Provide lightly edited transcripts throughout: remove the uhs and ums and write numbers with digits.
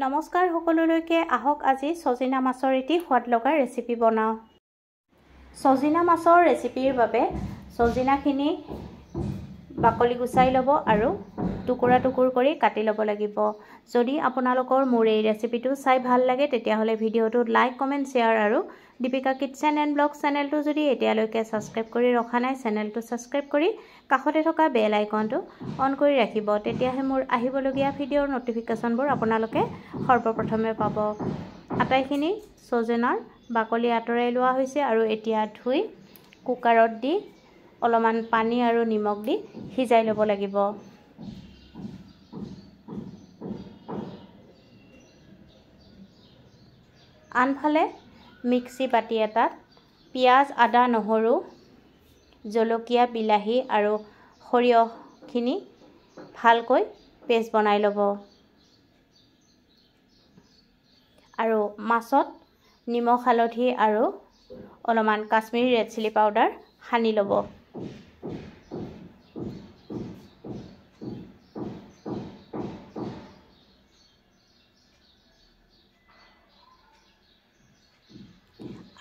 নমস্কাৰ সকলোলৈকে আহক আজি সজিনা মাছৰ এটি সোৱাদ লগা ৰেচিপি বনাও। সজিনা মাছৰ ৰেচিপিৰ বাবে সজিনাখিনি বাকলি গুচাই ল'ব আৰু টুকুৰা টুকুৰ কৰি কাটি ল'ব লাগিব। যদি আপোনালোকৰ মোৰ এই ৰেচিপিটো চাই ভাল লাগে তেতিয়াহ'লে ভিডিঅ'টোত লাইক কমেণ্ট শ্বেয়াৰ আৰু দীপিকা কিটচেন এণ্ড ব্লগ চেনেলটো যদি এতিয়ালৈকে ছাবস্ক্ৰাইব কৰি ৰখা নাই চেনেলটো ছাবস্ক্ৰাইব কৰি কাষতে থকা বেল আইকনটো অন কৰি ৰাখিব, তেতিয়াহে মোৰ আহিবলগীয়া ভিডিঅ'ৰ নটিফিকেশ্যনবোৰ আপোনালোকে সৰ্বপ্ৰথমে পাব। আটাইখিনি সজিনাৰ বাকলি আঁতৰাই লোৱা হৈছে আৰু এতিয়া ধুই কুকাৰত দি অলপমান পানী আৰু নিমখ দি সিজাই ল'ব লাগিব। আনফালে মিক্সি বাটি এটাত পিঁয়াজ, আদা, নহৰু, জলকীয়া, বিলাহী আৰু সৰিয়হখিনি ভালকৈ পেষ্ট বনাই ল'ব আৰু মাছত নিমখ, হালধি আৰু অলপমান কাশ্মীৰী ৰেড চিলি পাউডাৰ সানি ল'ব।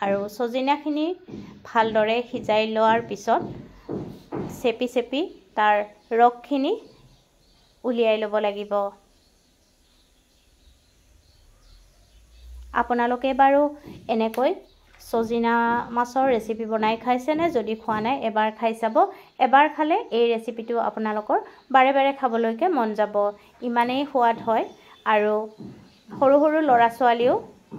আৰু সজিনাখিনি ভালদৰে সিজাই লোৱাৰ পিছত চেপি চেপি তাৰ ৰসখিনি উলিয়াই ল'ব লাগিব। আপোনালোকে বাৰু এনেকৈ সজিনা মাছৰ ৰেচিপি বনাই খাইছেনে? যদি খোৱা নাই এবাৰ খাই চাব। এবাৰ খালে এই ৰেচিপিটো আপোনালোকৰ বাৰে বাৰে খাবলৈকে মন যাব, ইমানেই সোৱাদ হয়। আৰু সৰু সৰু ল'ৰা ছোৱালীও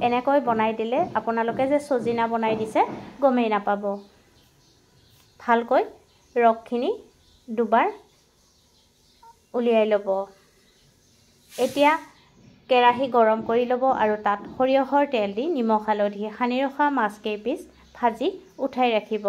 এনেকৈ বনাই দিলে আপোনালোকে যে সজিনা বনাই দিছে গমেই নাপাব। ভালকৈ ৰসখিনি দুবাৰ উলিয়াই ল'ব। এতিয়া কেৰাহী গৰম কৰি ল'ব আৰু তাত সৰিয়হৰ তেল দি নিমখ হালধি সানি ৰখা মাছ কেইপিচ ভাজি উঠাই ৰাখিব।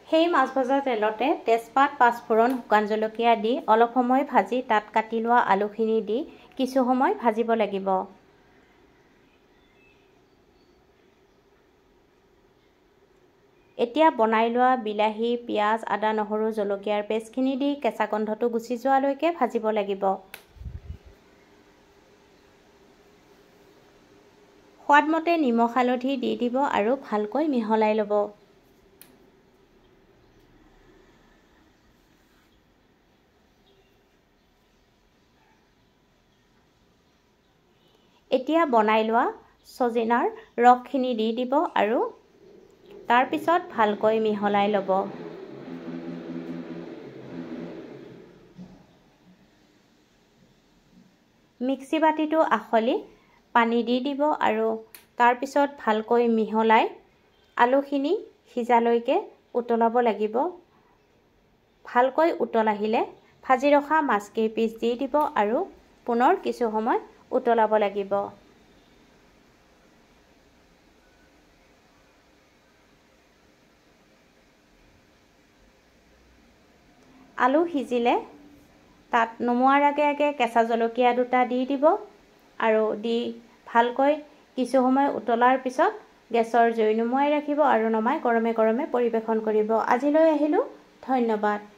সেই মাছ ভজা তেলতে তেজপাত, পাঁচফোৰণ, শুকান জলকীয়া দি অলপ সময় ভাজি তাত কাটি লোৱা আলুখিনি দি কিছু সময় ভাজিব লাগিব। এতিয়া বনাই লোৱা বিলাহী, পিঁয়াজ, আদা, নহৰু, জলকীয়াৰ পেষ্টখিনি দি কেঁচা গন্ধটো গুচি যোৱালৈকে ভাজিব লাগিব। সোৱাদমতে নিমখ হালধি দি দিব আৰু ভালকৈ মিহলাই ল'ব। এতিয়া বনাই লোৱা সজিনাৰ ৰসখিনি দি দিব আৰু তাৰ পিছত ভালকৈ মিহলাই ল'ব। মিক্সি বাতিটো আখলি পানী দি দিব আৰু তাৰ পিছত ভালকৈ মিহলাই আলুখিনি সিজালৈকে উতলাব লাগিব। ভালকৈ উতল আহিলে ভাজি ৰখা মাছ কেইপিচ দি দিব আৰু পুনৰ কিছু সময় উতলাব লাগিব। আলু সিজিলে তাত নমোৱাৰ আগে আগে কেঁচা জলকীয়া দুটা দি দিব আৰু দি ভালকৈ কিছু সময় উতলাৰ পিছত গেছৰ জুই নুমুৱাই ৰাখিব আৰু নমাই গৰমে গৰমে পৰিৱেশন কৰিব। আজিলৈ আহিলোঁ, ধন্যবাদ।